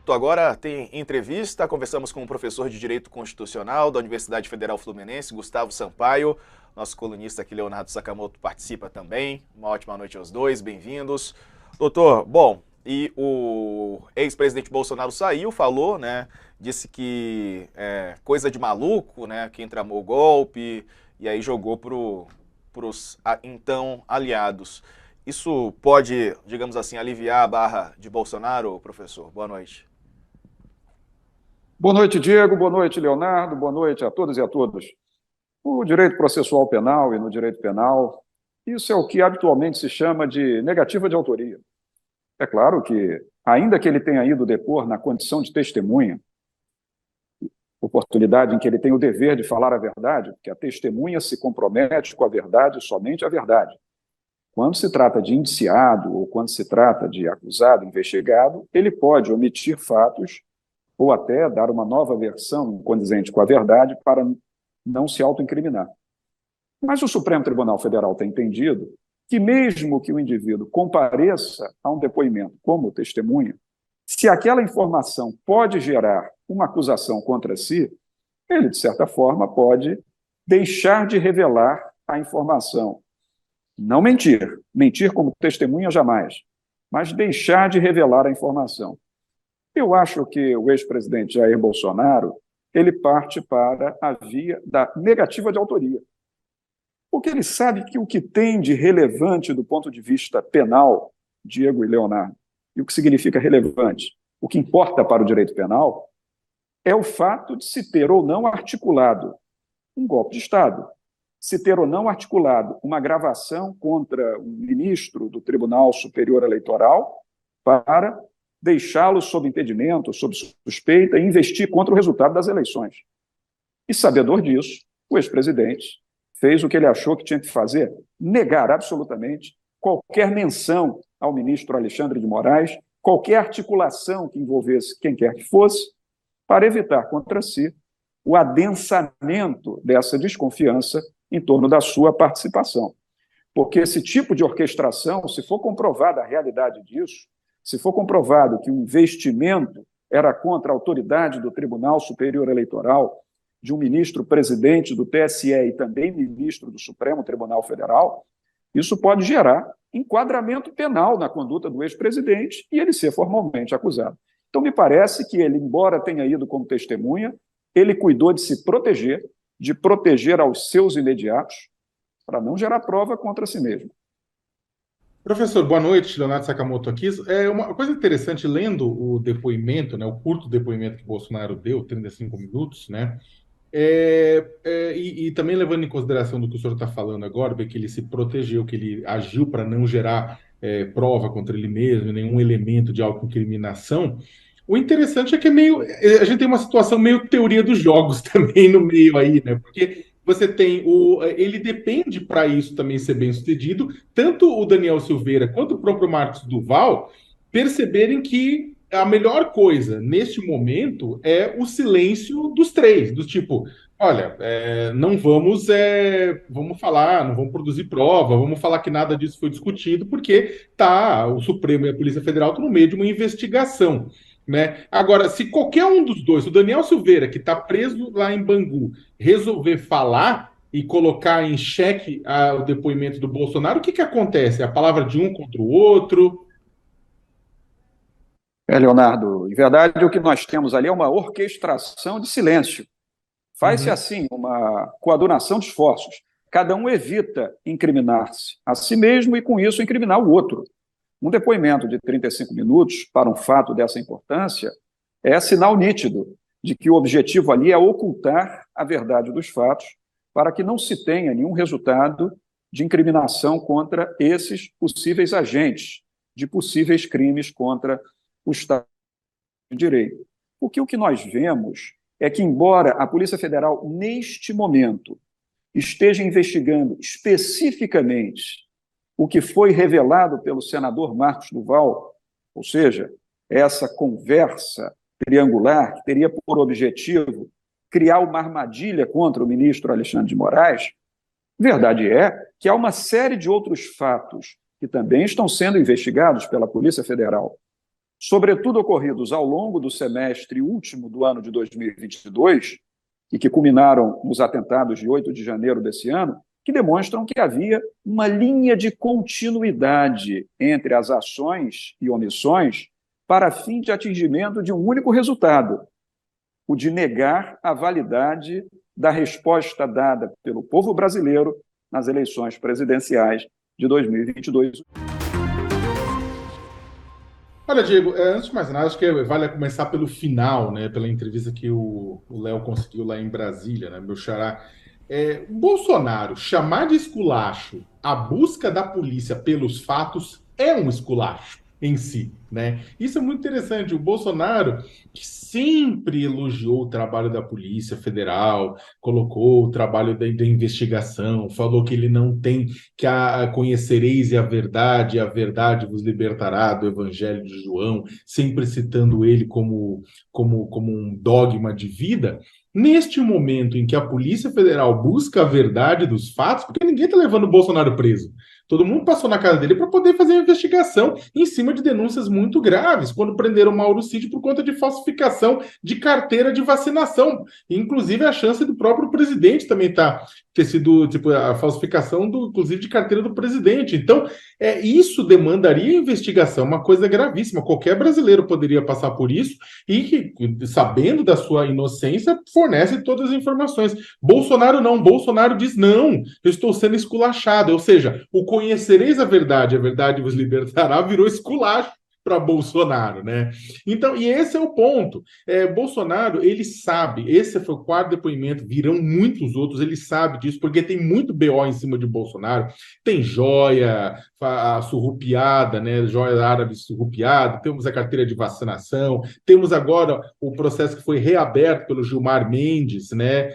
certo, agora tem entrevista. Conversamos com um professor de Direito Constitucional da Universidade Federal Fluminense, Gustavo Sampaio. Nosso colunista aqui, Leonardo Sakamoto, participa também. Uma ótima noite aos dois, bem-vindos. Doutor, bom, e o ex-presidente Bolsonaro saiu, falou, né? Disse que é coisa de maluco, né? Quem tramou o golpe e aí jogou pros então aliados. Isso pode, digamos assim, aliviar a barra de Bolsonaro, professor? Boa noite. Boa noite, Diego. Boa noite, Leonardo. Boa noite a todas e a todos. No direito processual penal e no direito penal, isso é o que habitualmente se chama de negativa de autoria. É claro que, ainda que ele tenha ido depor na condição de testemunha, oportunidade em que ele tem o dever de falar a verdade, porque a testemunha se compromete com a verdade, somente a verdade. Quando se trata de indiciado ou quando se trata de acusado, investigado, ele pode omitir fatos ou até dar uma nova versão condizente com a verdade para não se autoincriminar. Mas o Supremo Tribunal Federal tem entendido que mesmo que o indivíduo compareça a um depoimento como testemunha, se aquela informação pode gerar uma acusação contra si, ele, de certa forma, pode deixar de revelar a informação. Não mentir, mentir como testemunha jamais, mas deixar de revelar a informação. Eu acho que o ex-presidente Jair Bolsonaro, ele parte para a via da negativa de autoria. Porque ele sabe que o que tem de relevante do ponto de vista penal, Diego e Leonardo, e o que significa relevante, o que importa para o direito penal, é o fato de se ter ou não articulado um golpe de Estado, se ter ou não articulado uma gravação contra um ministro do Tribunal Superior Eleitoral para deixá-lo sob impedimento, sob suspeita e investir contra o resultado das eleições. E, sabedor disso, o ex-presidente fez o que ele achou que tinha que fazer, negar absolutamente qualquer menção ao ministro Alexandre de Moraes, qualquer articulação que envolvesse quem quer que fosse, para evitar contra si o adensamento dessa desconfiança em torno da sua participação. Porque esse tipo de orquestração, se for comprovada a realidade disso, se for comprovado que o investimento era contra a autoridade do Tribunal Superior Eleitoral, de um ministro-presidente do TSE e também ministro do Supremo Tribunal Federal, isso pode gerar enquadramento penal na conduta do ex-presidente e ele ser formalmente acusado. Então, me parece que ele, embora tenha ido como testemunha, ele cuidou de se proteger, de proteger aos seus imediatos, para não gerar prova contra si mesmo. Professor, boa noite, Leonardo Sakamoto aqui. É uma coisa interessante, lendo o depoimento, né, o curto depoimento que Bolsonaro deu, 35 minutos, né, e também levando em consideração do que o senhor está falando agora, que ele se protegeu, que ele agiu para não gerar prova contra ele mesmo, nenhum elemento de autoincriminação. O interessante é que a gente tem uma situação meio teoria dos jogos também no meio aí, né? Porque você tem ele depende para isso também ser bem sucedido, tanto o Daniel Silveira quanto o próprio Marcos Duval perceberem que a melhor coisa neste momento é o silêncio dos três, do tipo, olha, não vamos falar, não vamos produzir prova, vamos falar que nada disso foi discutido, porque tá o Supremo e a Polícia Federal estão no meio de uma investigação. Né? Agora, se qualquer um dos dois, o Daniel Silveira, que está preso lá em Bangu, resolver falar e colocar em xeque o depoimento do Bolsonaro, o que acontece? A palavra de um contra o outro? Leonardo, em verdade, o que nós temos ali é uma orquestração de silêncio. Faz-se assim uma coadunação de esforços. Cada um evita incriminar-se a si mesmo e, com isso, incriminar o outro. Um depoimento de 35 minutos para um fato dessa importância é sinal nítido de que o objetivo ali é ocultar a verdade dos fatos para que não se tenha nenhum resultado de incriminação contra esses possíveis agentes de possíveis crimes contra o Estado de Direito. Porque o que nós vemos é que, embora a Polícia Federal, neste momento, esteja investigando especificamente o que foi revelado pelo senador Marcos Duval, ou seja, essa conversa triangular que teria por objetivo criar uma armadilha contra o ministro Alexandre de Moraes, verdade é que há uma série de outros fatos que também estão sendo investigados pela Polícia Federal. sobretudo ocorridos ao longo do semestre último do ano de 2022, e que culminaram nos atentados de 8 de janeiro desse ano, que demonstram que havia uma linha de continuidade entre as ações e omissões para fim de atingimento de um único resultado, o de negar a validade da resposta dada pelo povo brasileiro nas eleições presidenciais de 2022. Olha, Diego, antes de mais nada, acho que vale começar pelo final, né? Pela entrevista que o Léo conseguiu lá em Brasília, né? Meu xará. O Bolsonaro chamar de esculacho a busca da polícia pelos fatos é um esculacho em si, né? Isso é muito interessante. O Bolsonaro, que sempre elogiou o trabalho da Polícia Federal, colocou o trabalho da investigação, falou que ele não tem que conhecereis a verdade vos libertará, do Evangelho de João, sempre citando ele como um dogma de vida. Neste momento em que a Polícia Federal busca a verdade dos fatos, porque ninguém está levando o Bolsonaro preso. Todo mundo passou na casa dele para poder fazer uma investigação em cima de denúncias muito graves, quando prenderam o Mauro Cid por conta de falsificação de carteira de vacinação. Inclusive, a chance do próprio presidente também ter sido, a falsificação, inclusive, de carteira do presidente. Então, isso demandaria investigação, uma coisa gravíssima. Qualquer brasileiro poderia passar por isso e, sabendo da sua inocência, fornece todas as informações. Bolsonaro não. Bolsonaro diz, não, eu estou sendo esculachado. Ou seja, o conhecereis a verdade vos libertará, virou esculacho para Bolsonaro, né? Então, e esse é o ponto. Bolsonaro, ele sabe, esse foi o quarto depoimento, virão muitos outros, ele sabe disso, porque tem muito BO em cima de Bolsonaro, tem joia surrupiada, né? Joia árabe surrupiada, temos a carteira de vacinação, temos agora o processo que foi reaberto pelo Gilmar Mendes, né?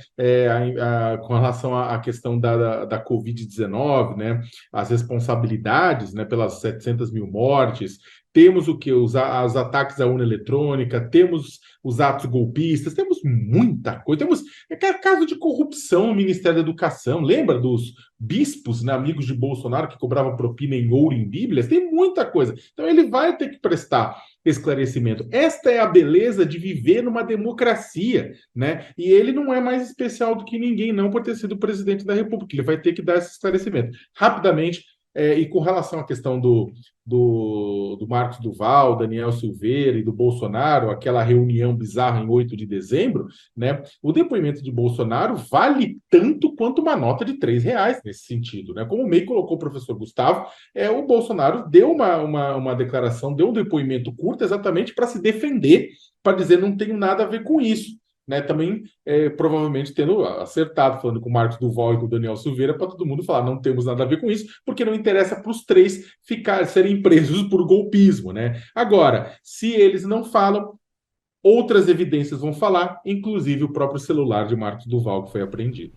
Com relação à questão da Covid-19, né? As responsabilidades, né? Pelas 700 mil mortes. Temos o que? Os ataques à urna eletrônica, temos os atos golpistas, temos muita coisa. Temos caso de corrupção no Ministério da Educação. Lembra dos bispos, né, amigos de Bolsonaro, que cobravam propina em ouro em bíblias? Tem muita coisa. Então ele vai ter que prestar esclarecimento. Esta é a beleza de viver numa democracia, né? E ele não é mais especial do que ninguém, não, por ter sido presidente da República. Ele vai ter que dar esse esclarecimento. Rapidamente, e com relação à questão do Marcos Duval, Daniel Silveira e do Bolsonaro, aquela reunião bizarra em 8 de dezembro, né? O depoimento de Bolsonaro vale tanto quanto uma nota de R$3 nesse sentido, né? Como o MEI colocou o professor Gustavo, o Bolsonaro deu uma declaração, deu um depoimento curto exatamente para se defender, para dizer não tenho nada a ver com isso. Né, também provavelmente tendo acertado, falando com o Marcos Duval e com o Daniel Silveira, para todo mundo falar, não temos nada a ver com isso, porque não interessa para os três serem presos por golpismo, né? Agora, se eles não falam, outras evidências vão falar, inclusive o próprio celular de Marcos Duval que foi apreendido.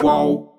Qual